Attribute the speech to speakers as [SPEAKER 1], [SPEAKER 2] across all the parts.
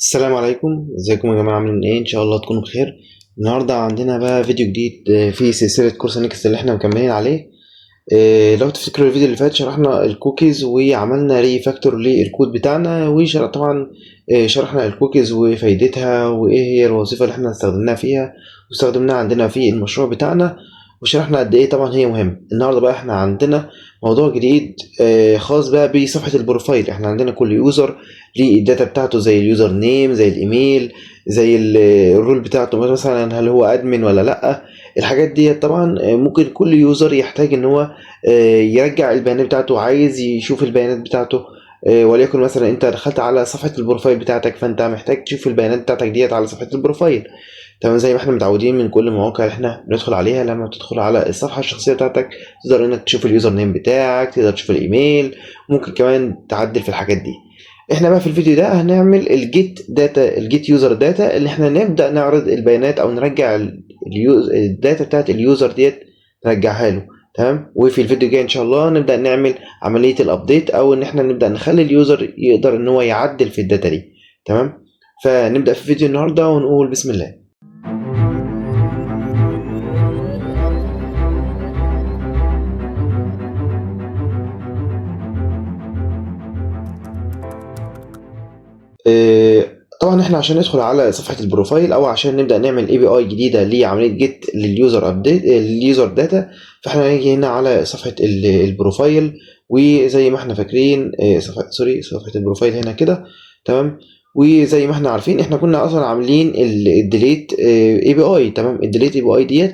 [SPEAKER 1] السلام عليكم، ازيكم يا جماعة؟ عاملين ايه؟ ان شاء الله تكونوا بخير. النهاردة عندنا بقى فيديو جديد في سلسلة كورس نيكست اللي احنا مكملين عليه. لو تفتكروا الفيديو اللي فات شرحنا الكوكيز وعملنا ري فاكتور للكود بتاعنا، وشرح طبعا شرحنا الكوكيز وفايدتها وايه هي الوظيفة اللي احنا استخدمناها فيها واستخدمناها عندنا في المشروع بتاعنا، وشرحنا قد ايه طبعا هي مهمة. النهارده بقى احنا عندنا موضوع جديد خاص بقى بصفحة البروفايل. احنا عندنا كل يوزر ليه الداتا بتاعته، زي اليوزر نيم، زي الايميل، زي الرول بتاعته، مثلا هل هو ادمن ولا لا. الحاجات دي طبعا ممكن كل يوزر يحتاج ان هو يرجع البيانات بتاعته، عايز يشوف البيانات بتاعته. وليكن مثلا انت دخلت على صفحة البروفايل بتاعتك، فانت محتاج تشوف البيانات بتاعتك ديت على صفحة البروفايل. تمام، زي ما احنا متعودين من كل المواقع اللي احنا بندخل عليها، لما تدخل على الصفحة الشخصية بتاعتك تقدر انك تشوف اليوزر نيم بتاعك، تقدر تشوف الايميل، ممكن كمان تعدل في الحاجات دي. احنا بقى في الفيديو ده هنعمل الجيت داتا، الجيت يوزر داتا، اللي احنا نبدأ نعرض البيانات او نرجع الداتا بتاعت اليوزر ديت، نرجعها له. تمام، وفي الفيديو الجاي ان شاء الله نبدأ نعمل عملية الابديت، او ان احنا نبدأ نخلي اليوزر يقدر ان هو يعدل في الداتا دي. تمام، فنبدأ في فيديو النهاردة ونقول بسم الله. طبعا احنا عشان ندخل على صفحة البروفايل، او عشان نبدأ نعمل اي بي اي جديدة لعملية جيت لليوزر ابديت اليوزر داتا، فاحنا هنيجي هنا على صفحة البروفايل. وزي ما احنا فاكرين صفحة البروفايل هنا كده. تمام، وزي ما احنا عارفين احنا كنا اصلا عاملين الديليت اي بي اي. تمام، الديليت اي بي اي دي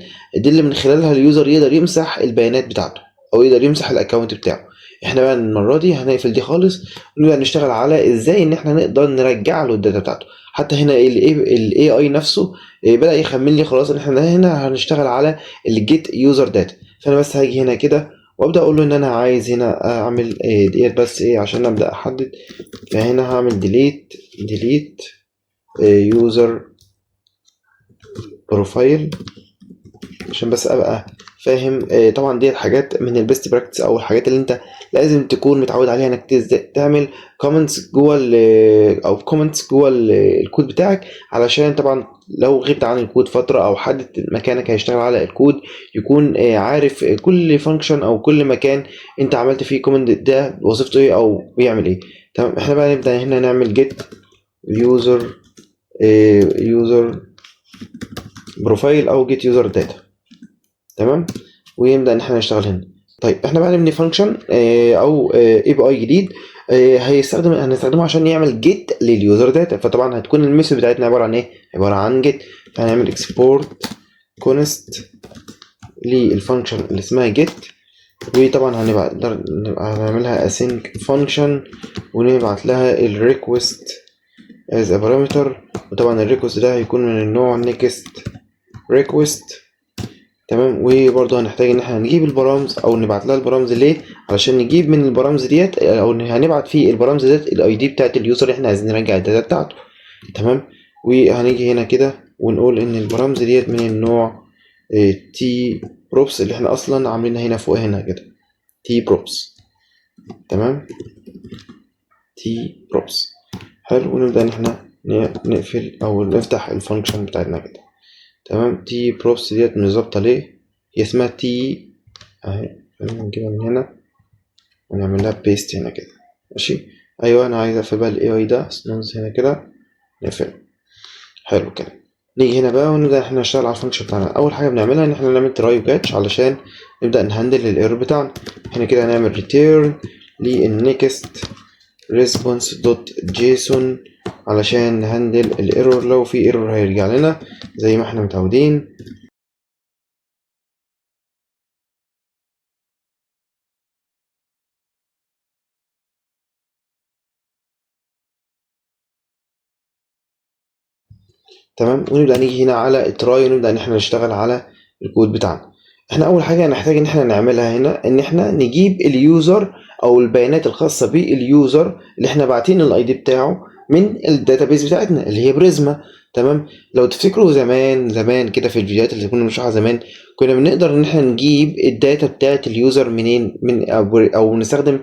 [SPEAKER 1] اللي من خلالها اليوزر يقدر يمسح البيانات بتاعته، او يقدر يمسح الاكونت بتاعه. احنا بقى المرة دي هنقفل دي خالص، ونبدأ نشتغل على ازاي ان احنا نقدر نرجع له الداتا بتاعته. حتى هنا الاي اي نفسه بدأ يخمن لي خلاص ان احنا هنا هنشتغل على الجيت يوزر داتا. فانا بس هاجي هنا كده وابدا اقول له ان انا عايز هنا اعمل ديت، بس عشان ابدا احدد. فهنا هعمل ديليت يوزر بروفايل، عشان بس ابقى فاهم. طبعا ديت حاجات من البيست براكتس، او الحاجات اللي انت لازم تكون متعود عليها، انك تعمل كومنتس جوه او كومنتس جوه الكود بتاعك، علشان طبعا لو غبت عن الكود فتره او حد مكانك هيشتغل على الكود، يكون عارف كل فانكشن او كل مكان انت عملت فيه كومنت ده وظيفته ايه او بيعمل ايه. تمام، احنا بقى نبدا هنا نعمل جيت يوزر بروفايل او جيت يوزر داتا. تمام، ونبدا ان احنا نشتغل هنا. طيب احنا بقى نبني فانكشن او اي بي اي جديد هنستخدمه عشان يعمل جيت لليوزر داتا. فطبعا هتكون الميثود بتاعتنا عباره عن ايه؟ عباره عن جيت. فهنعمل اكسبورت كونست للفانكشن اللي اسمها جيت. وطبعا نبقى هنعملها async فانكشن، ونبعت لها الريكوست as a parameter. وطبعا الريكوست ده هيكون من النوع next request. تمام، وبرضه هنحتاج ان احنا نجيب البرامز او نبعت لها البرامز. ليه؟ علشان نجيب من البرامز ديت، او هنبعت في البرامز ديت الاي دي بتاعت اليوزر اللي احنا عايزين نرجع الداتا بتاعته. تمام، وهنيجي هنا كده ونقول ان البرامز ديت من النوع تي بروبس، اللي احنا اصلا عاملينها هنا فوق هنا كده تي بروبس. تمام، تي بروبس. حلو، ونبدا ان احنا نقفل او نفتح الفانكشن بتاعتنا كده. تمام، تي بروبس ديت مش ظابطه ليه؟ هي اسمها تي اهي. خلينا نجيبها من هنا ونعمل لها بيست هنا كده. ماشي، ايوه انا عايز اقفل بقى الاي اي ده، ننزل هنا كده نقفل. حلو كده، نيجي هنا بقى ونبدا احنا نشتغل على الفانكشن بتاعنا. اول حاجه بنعملها ان احنا نعمل تراي وكاتش علشان نبدا نهندل الايرور بتاعنا. هنا كده هنعمل ريتيرن للنكست ريسبونس دوت جيسون علشان نهندل الايرور. لو في ايرور هيرجع لنا زي ما احنا متعودين. تمام، ونبدأ نيجي هنا على التراي ونبدأ ان احنا نشتغل على الكود بتاعنا. احنا اول حاجة هنحتاج ان احنا نعملها هنا ان احنا نجيب اليوزر او البيانات الخاصة باليوزر اللي احنا باعتين الاي دي بتاعه من الداتابيز بتاعتنا اللي هي بريزما. تمام، لو تفتكروا زمان كده في الفيديوهات اللي كنا بنشرحها زمان، كنا بنقدر ان احنا نجيب الداتا بتاعت اليوزر منين، من او نستخدم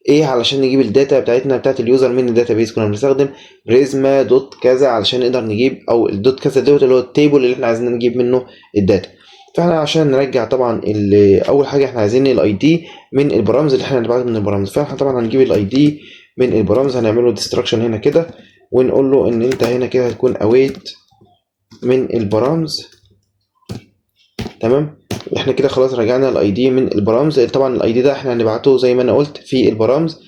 [SPEAKER 1] ايه علشان نجيب الداتا بتاعتنا بتاعت اليوزر من الداتابيز كنا بنستخدم بريزما دوت كذا علشان نقدر نجيب، او الدوت كذا دوت اللي هو التيبل اللي احنا عايزين نجيب منه الداتا. فاحنا عشان نرجع طبعا اول حاجه احنا عايزين الاي دي من البرامز اللي احنا هنبعته من البرامز، فاحنا طبعا هنجيب الاي دي من البرامز، هنعمل له ديستراكشن هنا كده ونقول له ان انت هنا كده هتكون اويت من البرامز. تمام، احنا كده خلاص رجعنا الاي دي من البرامز. طبعا الاي دي ده احنا هنبعته زي ما انا قلت في البرامز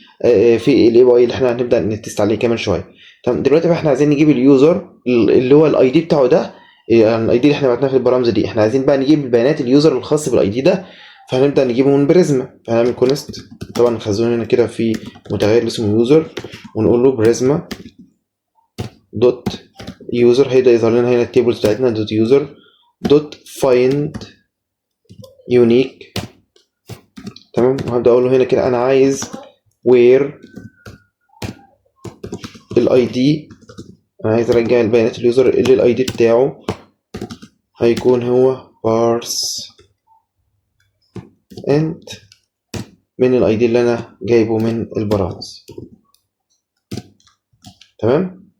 [SPEAKER 1] في الاي بي اي اللي احنا هنبدا نتست عليه كمان شويه. تمام، دلوقتي بقى احنا عايزين نجيب اليوزر اللي هو الاي دي بتاعه ده، الاي دي اللي احنا بعتناه في البرامز دي، احنا عايزين بقى نجيب البيانات اليوزر الخاص بالاي دي ده، فهنبدا نجيبه من بريزما. فهنعمل كونست، طبعا خزونه هنا كده في متغير اسمه يوزر، ونقول له بريزما دوت يوزر، هيبدا يظهر لنا هنا التيبلز بتاعتنا دوت يوزر دوت فايند يونيك. تمام، وهبدا اقول له هنا كده انا عايز وير الاي دي، انا عايز ارجع البيانات اليوزر اللي الاي دي بتاعه هيكون هو بارس انت من الاي دي اللي انا جايبه من البرامز. تمام،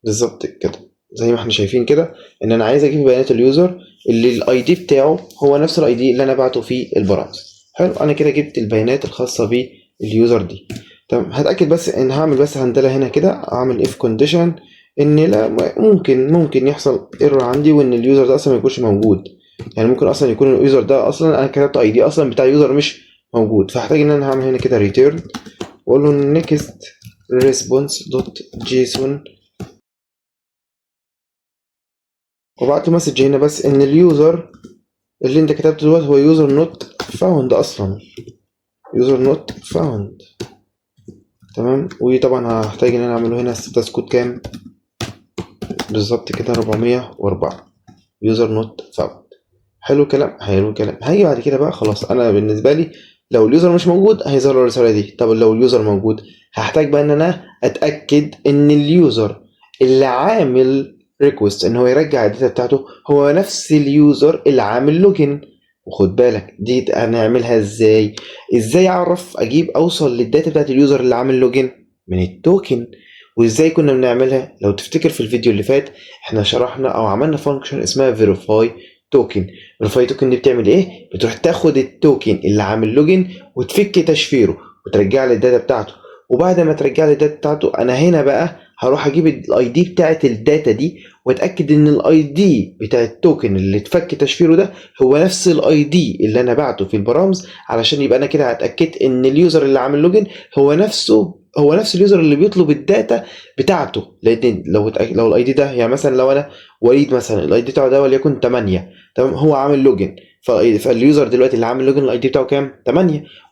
[SPEAKER 1] بالظبط كده زي ما احنا شايفين كده ان انا عايز اجيب بيانات اليوزر اللي الاي دي بتاعه هو نفس الاي دي اللي انا بعته في البرامز. حلو، انا كده جبت البيانات الخاصه باليوزر دي. تمام، هتاكد بس ان هعمل بس هندله هنا كده، اعمل اف كونديشن ان لا ممكن يحصل ايرور عندي وان اليوزر ده اصلا ما يكونش موجود. يعني ممكن اصلا يكون اليوزر ده اصلا انا كتبت اي دي اصلا بتاع اليوزر مش موجود، فهحتاج ان انا هعمل هنا كده ريتيرن واقول له نيكست ريسبونس دوت جيسون، وبعت له مسج هنا بس ان اليوزر اللي انت كتبته دلوقتي هو يوزر نوت فاوند اصلا، يوزر نوت فاوند. تمام، وطبعا هحتاج ان انا اعمله هنا ستاتس كود كام بالظبط كده 404 يوزر نوت فاوند. حلو الكلام، حلو الكلام. هاجي بعد كده بقى خلاص انا بالنسبه لي لو اليوزر مش موجود هيظهر له الرساله دي. طب لو اليوزر موجود هحتاج بقى ان انا اتاكد ان اليوزر اللي عامل ريكوست ان هو يرجع الداتا بتاعته هو نفس اليوزر اللي عامل لوجن. وخد بالك دي هنعملها ازاي؟ ازاي اعرف اجيب اوصل للداتا بتاعت اليوزر اللي عامل لوجن؟ من التوكن. وازاي كنا بنعملها؟ لو تفتكر في الفيديو اللي فات احنا شرحنا او عملنا فانكشن اسمها فيريفاي توكن. فيريفاي توكن دي بتعمل ايه؟ بتروح تاخد التوكن اللي عامل لوجن وتفك تشفيره وترجع لي الداتا بتاعته. وبعد ما ترجع لي الداتا بتاعته انا هنا بقى هروح اجيب الاي دي بتاعت الداتا دي واتاكد ان الاي دي بتاع التوكن اللي اتفك تشفيره ده هو نفس الاي دي اللي انا بعته في البرامز، علشان يبقى انا كده اتاكدت ان اليوزر اللي عامل لوجن هو نفس اليوزر اللي بيطلب الداتا بتاعته. لان لو الاي دي ده يعني مثلا لو انا وليد مثلا الاي دي بتاعه ده وليكن 8، تمام، هو عامل لوجن، فاليوزر دلوقتي اللي عامل لوجن الاي دي بتاعه كام 8،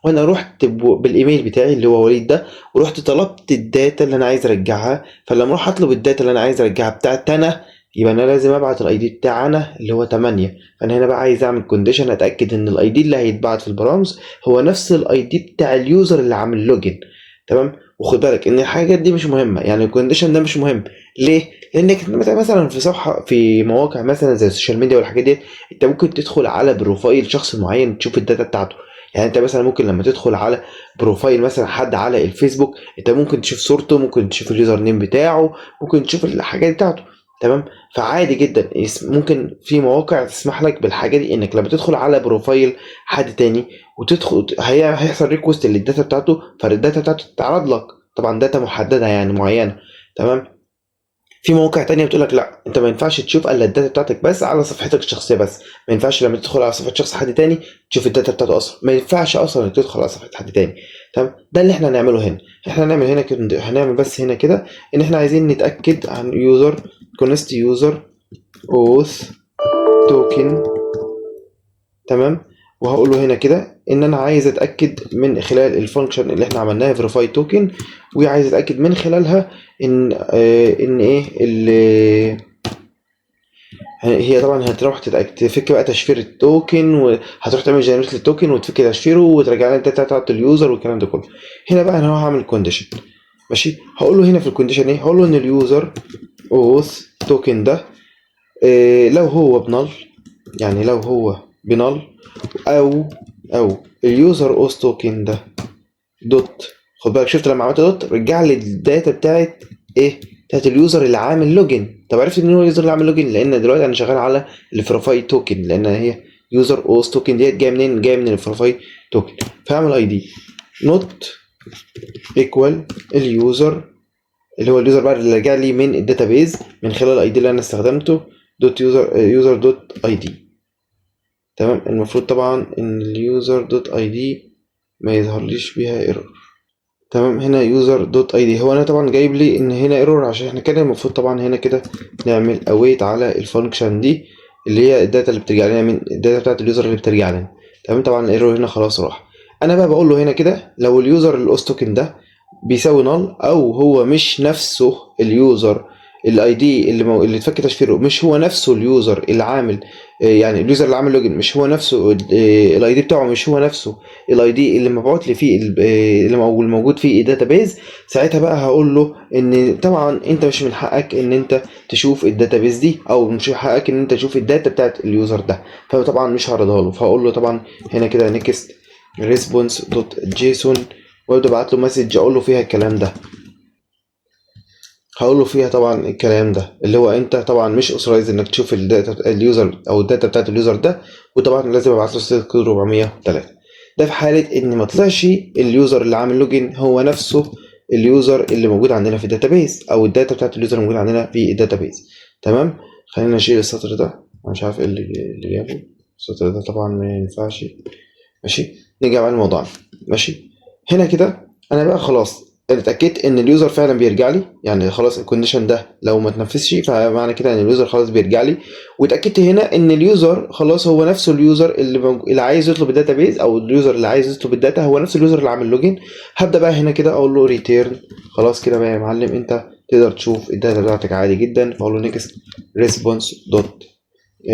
[SPEAKER 1] وانا رحت بالايميل بتاعي اللي هو وليد ده ورحت طلبت الداتا اللي انا عايز ارجعها. فلما اروح اطلب الداتا اللي انا عايز ارجعها بتاعت انا يبقى انا لازم ابعت الاي دي بتاعنا اللي هو 8. فانا هنا بقى عايز اعمل كونديشن اتاكد ان الاي دي اللي هيتبعت في البرامز هو نفس الاي دي بتاع اليوزر اللي عامل لوجن. تمام، وخد بالك ان الحاجات دي مش مهمه، يعني الكونديشن ده مش مهم. ليه؟ لانك مثلا في صفحه في مواقع مثلا زي السوشيال ميديا والحاجات دي انت ممكن تدخل على بروفايل شخص معين تشوف الداتا بتاعته. يعني انت مثلا ممكن لما تدخل على بروفايل مثلا حد على الفيسبوك انت ممكن تشوف صورته، ممكن تشوف اليوزر نيم بتاعه، ممكن تشوف الحاجات بتاعته. تمام، فعادي جدا ممكن في مواقع تسمح لك بالحاجه دي انك لما تدخل على بروفايل حد تاني وتدخل هيحصل ريكوست للداتا بتاعته، فالداتا بتاعته تتعرض لك، طبعا داتا محدده يعني معينه. تمام، في مواقع تانية بتقول لك لا انت ما ينفعش تشوف الا الداتا بتاعتك بس على صفحتك الشخصيه بس، ما ينفعش لما تدخل على صفحه شخص حد تاني تشوف الداتا بتاعته اصلا، ما ينفعش اصلا انك تدخل على صفحه حد تاني. تمام، ده اللي احنا هنعمله هنا. احنا هنعمل هنا كده، هنعمل بس هنا كده ان احنا عايزين نتاكد عن يوزر كونست يوزر اوث توكن. تمام، وهقول له هنا كده ان انا عايز اتاكد من خلال الفانكشن اللي احنا عملناها فيريفاي توكن، وعايز اتاكد من خلالها ان ايه اللي هي طبعا هتروح تفك بقى تشفير التوكن، وهتروح تعمل جنريت للتوكن وتفك تشفيره وترجع لنا الداتا بتاعت اليوزر والكلام ده كله. هنا بقى انا هعمل كونديشن. ماشي، هقول له هنا في الكونديشن ايه؟ هقول له ان اليوزر اوث توكن ده لو هو بنل، يعني لو هو بنل او اليوزر اوث توكن ده دوت خد بالك شفت لما عملت دوت رجع لي الداتا بتاعت ايه، بتاعت اليوزر اللي عامل لوجن. طب عرفت ان هو اليوزر اللي عامل لوجن لان دلوقتي انا شغال على الفيريفاي توكن، لان هي يوزر اوث توكن ديت جايه منين، جايه من الفيريفاي توكن. فاعمل اي دي نوت ايكوال اليوزر اللي هو اليوزر بقى اللي رجع لي من الداتابيز من خلال الاي دي اللي انا استخدمته دوت يوزر دوت اي دي. تمام. المفروض طبعا ان اليوزر دوت اي دي ما يظهرليش بيها ايرور. تمام. هنا يوزر دوت اي دي هو انا طبعا جايب لي ان هنا ايرور عشان احنا كده المفروض طبعا هنا كده نعمل اويت على الفانكشن دي اللي هي الداتا اللي بترجع لنا من الداتا بتاعت اليوزر اللي بترجع لنا. تمام. طبعا الايرور هنا خلاص راح. انا بقى بقول له هنا كده لو اليوزر الاوس توكن ده بيساوي نال او هو مش نفسه اليوزر الاي دي اللي اتفك تشفيره مش هو نفسه اليوزر اللي عامل يعني اليوزر اللي عامل لوجن مش هو نفسه الاي دي بتاعه مش هو نفسه الاي دي اللي مبعوت لي فيه اللي موجود فيه الداتابيز. ساعتها بقى هقول له ان طبعا انت مش من حقك ان انت تشوف الداتابيز دي او مش من حقك ان انت تشوف الداتا بتاعت اليوزر ده، فطبعا مش هعرضها له. فهقول له طبعا هنا كده نيكست ريسبونس دوت جيسون وابدا ابعت له مسج اقول له فيها الكلام ده. هقول له فيها طبعا الكلام ده اللي هو انت طبعا مش اوثرايز انك تشوف الداتا اليوزر او الداتا بتاعت اليوزر ده، وطبعا لازم ابعت له رساله كود 403. ده في حاله ان ما طلعش اليوزر اللي عامل لوجن هو نفسه اليوزر اللي موجود عندنا في الداتابيز او الداتا بتاعت اليوزر اللي موجود عندنا في الداتابيز. تمام. خلينا نشيل السطر ده، انا مش عارف ايه اللي جابه السطر ده طبعا ما ينفعش. ماشي. نرجع بقى لموضوعنا. ماشي. هنا كده انا بقى خلاص اتاكدت ان اليوزر فعلا بيرجع لي، يعني خلاص الكونديشن ده لو ما اتنفذش فمعنى كده ان اليوزر خلاص بيرجع لي. واتاكدت هنا ان اليوزر خلاص هو نفسه اليوزر اللي عايز يطلب الداتابيز او اليوزر اللي عايز يطلب الداتا هو نفس اليوزر اللي عامل لوجن. هبدا بقى هنا كده اقول له ريتيرن. خلاص كده بقى يا معلم انت تقدر تشوف الداتا بتاعتك عادي جدا. فاقول له نيكست ريسبونس دوت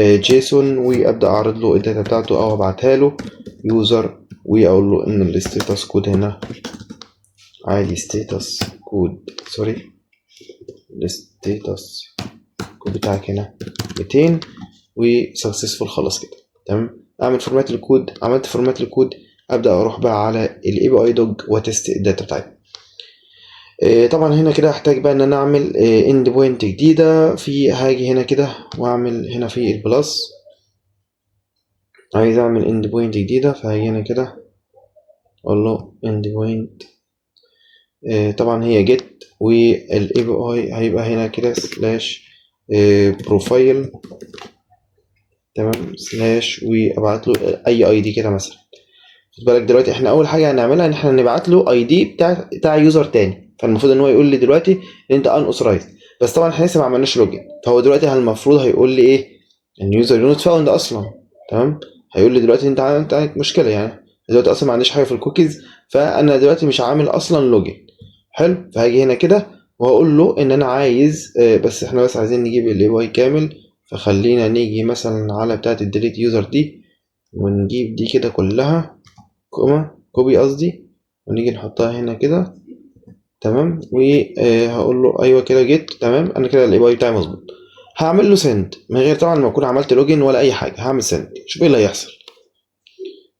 [SPEAKER 1] جيسون وابدا اعرض له الداتا بتاعته او ابعتها له يوزر واقول له ان الستاتس كود هنا عادي ستاتس كود سوري الستاتس كود بتاعك هنا 200 وسكسسفول. خلاص كده تمام. اعمل فورمات للكود. عملت فورمات للكود ابدا اروح بقى على الاي بي اي دوج وتست الداتا بتاعتي. طبعا هنا كده هحتاج بقى ان انا اعمل اند بوينت جديده في هاجي هنا كده واعمل هنا في البلس عايز اعمل اند بوينت جديده فهاجي هنا كده اقول له اند بوينت طبعا هي جيت والاي بي اي هيبقى هنا كده سلاش بروفايل. تمام. سلاش وابعت له اي اي دي كده مثلا. خد بالك دلوقتي احنا اول حاجه هنعملها ان احنا نبعت له اي دي بتاع يوزر تاني، فالمفروض ان هو يقول لي دلوقتي ان انت ان اوثرايزد. بس طبعا احنا لسه ما عملناش لوجن فهو دلوقتي المفروض هيقول لي ايه ان يوزر نوت فاوند اصلا. تمام. هيقول لي دلوقتي انت عندك مشكله يعني دلوقتي اصلا ما عنديش حاجه في الكوكيز فانا دلوقتي مش عامل اصلا لوجن. حلو. فهاجي هنا كده وهقول له ان انا عايز بس احنا بس عايزين نجيب الاي واي كامل فخلينا نيجي مثلا على بتاعه الديليت يوزر دي ونجيب دي كده كلها كوبي قصدي ونيجي نحطها هنا كده. تمام. وهقول له ايوه كده جيت تمام. انا كده الاي بي بتاعي مظبوط. هعمل له سند من غير طبعا ما اكون عملت لوجن ولا اي حاجه. هعمل سند شوف ايه اللي هيحصل.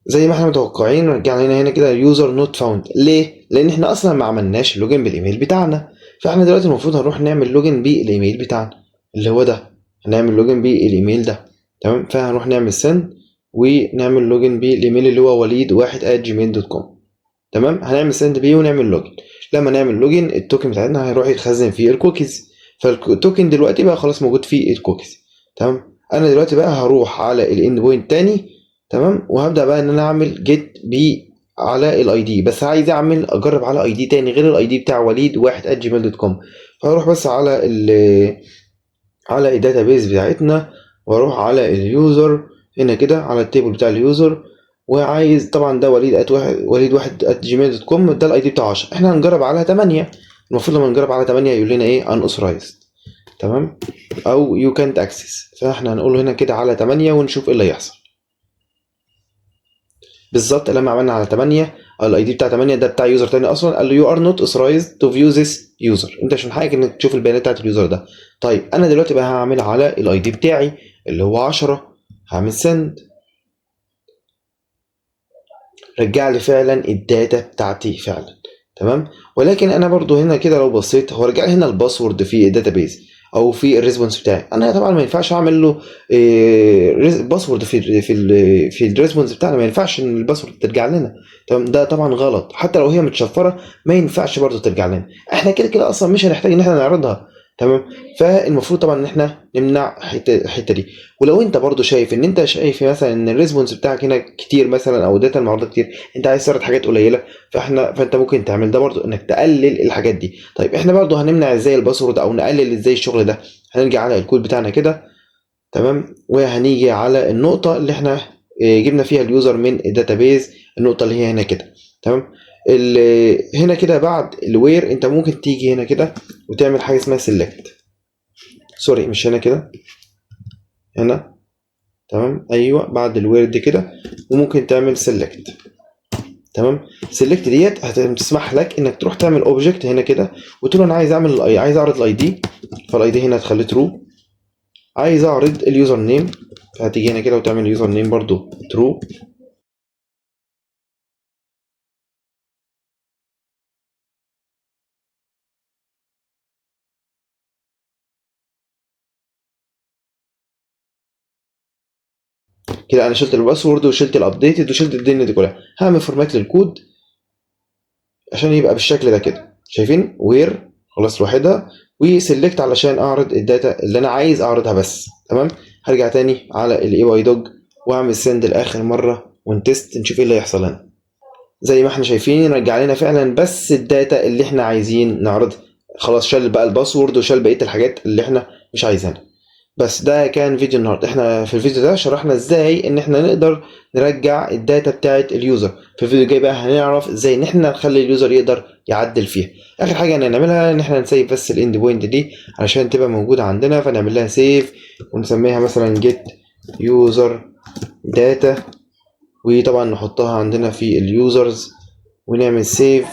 [SPEAKER 1] زي ما احنا متوقعين رجعنا لنا هنا كده يوزر نوت فاوند. ليه؟ لان احنا اصلا ما عملناش لوجن بالايميل بتاعنا. فاحنا دلوقتي المفروض هنروح نعمل لوجن بالايميل بتاعنا اللي هو ده. هنعمل لوجن بالايميل ده. تمام. فهنروح نعمل سند ونعمل لوجن بالايميل اللي هو وليد1@gmail.com. تمام. هنعمل سند بيه ونعمل لوجن. لما نعمل لوجن التوكن بتاعتنا هيروح يتخزن فيه الكوكيز فالتوكن دلوقتي بقى خلاص موجود فيه الكوكيز. تمام. انا دلوقتي بقى هروح على الاند بوينت تاني. تمام. وهبدا بقى ان انا اعمل جيت بي على الاي دي بس عايز اجرب على اي دي تاني غير الاي دي بتاع وليد1@gmail.com. فهروح بس على الداتابيز بتاعتنا واروح على اليوزر هنا كده على التيبل بتاع اليوزر وعايز طبعا ده وليد1@gmail.com ده الاي دي بتاعه 10. احنا هنجرب على 8. المفروض لما نجرب على 8 يقول لنا ايه unauthorized. تمام. او you can't access. فاحنا هنقول هنا كده على 8 ونشوف ايه اللي هيحصل. بالظبط لما عملنا على 8 الاي دي بتاع 8 ده بتاع يوزر تاني اصلا قال له you are not authorized to view this user. انت مش من حقك انك تشوف البيانات بتاعت اليوزر ده. طيب انا دلوقتي بقى هعمل على الاي دي بتاعي اللي هو 10. هعمل send. رجع لي فعلا الداتا بتاعتي فعلا. تمام. ولكن انا برضو هنا كده لو بصيت هو رجع لي هنا الباسورد في الداتابيز او في الريسبونس بتاعي. انا طبعا ما ينفعش اعمل له باسورد في الريسبونس بتاعنا، ما ينفعش ان الباسورد ترجع لنا. تمام، ده طبعا غلط، حتى لو هي متشفره ما ينفعش برضو ترجع لنا. احنا كده كده اصلا مش هنحتاج ان احنا نعرضها. تمام. فالمفروض طبعا ان احنا نمنع الحته دي. ولو انت برضو شايف ان انت شايف مثلا ان الريسبونس بتاعك هنا كتير مثلا او الداتا المعروضه كتير، انت عايز تعرض حاجات قليله، فانت ممكن تعمل ده برضو، انك تقلل الحاجات دي. طيب احنا برضو هنمنع ازاي الباسورد او نقلل ازاي الشغل ده؟ هنرجع على الكود بتاعنا كده. تمام. وهنيجي على النقطه اللي احنا جبنا فيها اليوزر من الداتابيز، النقطه اللي هي هنا كده. تمام. هنا كده بعد الوير انت ممكن تيجي هنا كده وتعمل حاجه اسمها سيلكت. سوري، مش هنا كده، هنا. تمام، ايوه، بعد الوير دي كده، وممكن تعمل سيلكت. تمام. سيلكت ديت هتسمح لك انك تروح تعمل اوبجكت هنا كده وتقول له انا عايز اعرض الاي دي، فالاي دي هنا تخليه ترو. عايز اعرض اليوزر نيم، فهتيجي هنا كده وتعمل يوزر نيم برضو ترو. كده انا شلت الباسورد وشلت الابديتد وشلت الدنيا دي كلها. هعمل فورمات للكود عشان يبقى بالشكل ده كده. شايفين؟ وير خلاص لوحدها، وسيلكت علشان اعرض الداتا اللي انا عايز اعرضها بس. تمام. هرجع تاني على الاي واي دوج واعمل سند لاخر مره ونتست نشوف ايه اللي هيحصل لنا. زي ما احنا شايفين رجع لنا فعلا بس الداتا اللي احنا عايزين نعرضها. خلاص شال بقى الباسورد وشال بقيه الحاجات اللي احنا مش عايزينها. بس ده كان فيديو النهارده. احنا في الفيديو ده شرحنا ازاي ان احنا نقدر نرجع الداتا بتاعه اليوزر. في الفيديو الجاي بقى هنعرف ازاي ان احنا نخلي اليوزر يقدر يعدل فيها. اخر حاجه هنعملها ان احنا نسيب بس الاند بوينت دي علشان تبقى موجوده عندنا، فنعمل لها سيف ونسميها مثلا get user data، وطبعا نحطها عندنا في اليوزرز ونعمل سيف.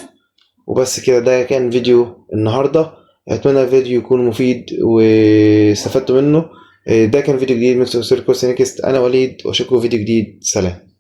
[SPEAKER 1] وبس كده، ده كان فيديو النهارده. اتمنى الفيديو يكون مفيد واستفدتوا منه. ده كان فيديو جديد من سيركوس نيكست. انا وليد واشوفكم في فيديو جديد. سلام.